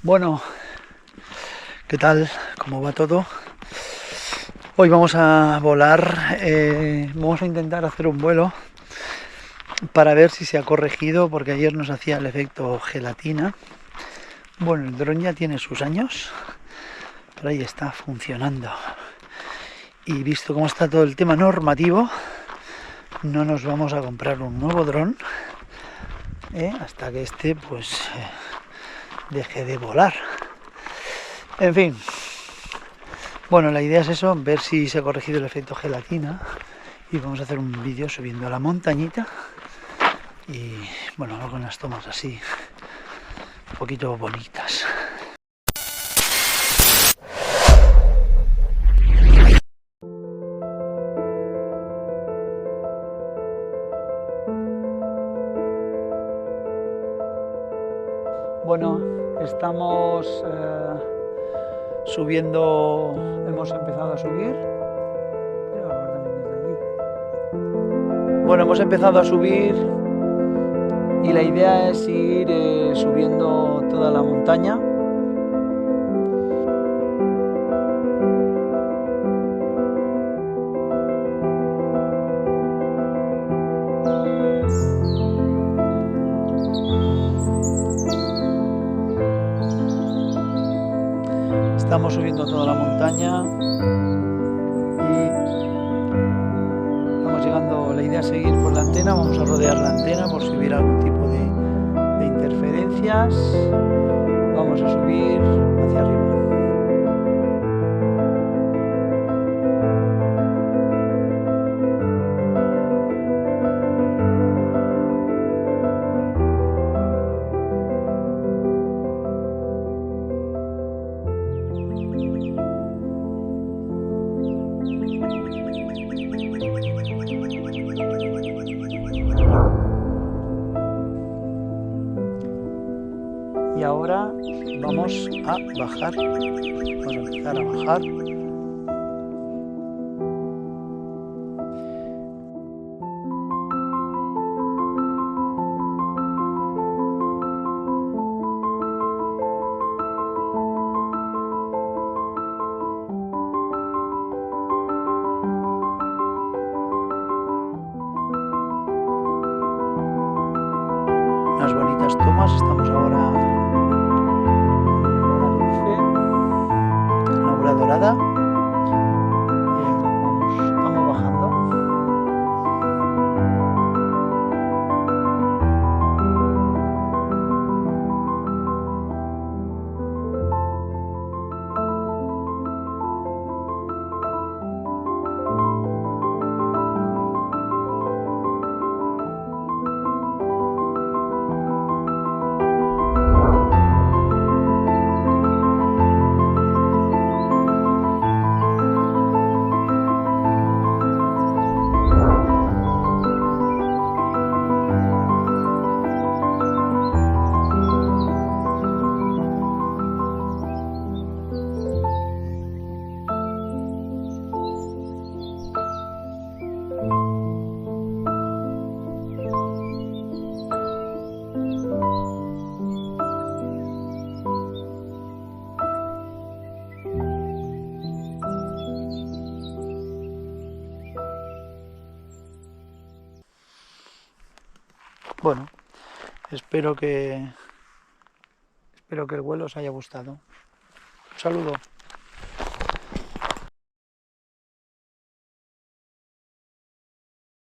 Bueno, ¿qué tal? ¿Cómo va todo? Hoy vamos a volar, vamos a intentar hacer un vuelo para ver si se ha corregido, porque ayer nos hacía el efecto gelatina. Bueno, el dron ya tiene sus años, pero ahí está funcionando. Y visto cómo está todo el tema normativo, no nos vamos a comprar un nuevo dron hasta que este pues deje de volar. En fin, bueno, la idea es eso, ver si se ha corregido el efecto gelatina, y vamos a hacer un vídeo subiendo a la montañita y bueno, algo con las tomas así un poquito bonitas. Bueno, estamos subiendo, hemos empezado a subir. Bueno, hemos empezado a subir y la idea es ir subiendo toda la montaña. Estamos subiendo toda la montaña y vamos llegando. La idea es seguir por la antena, vamos a rodear la antena por si hubiera algún tipo de interferencias. Vamos a subir hacia arriba. Y ahora vamos a bajar, vamos a empezar a bajar. Unas bonitas tomas, estamos ahora dorada. Vamos bajando. Bueno, espero que el vuelo os haya gustado. Un saludo.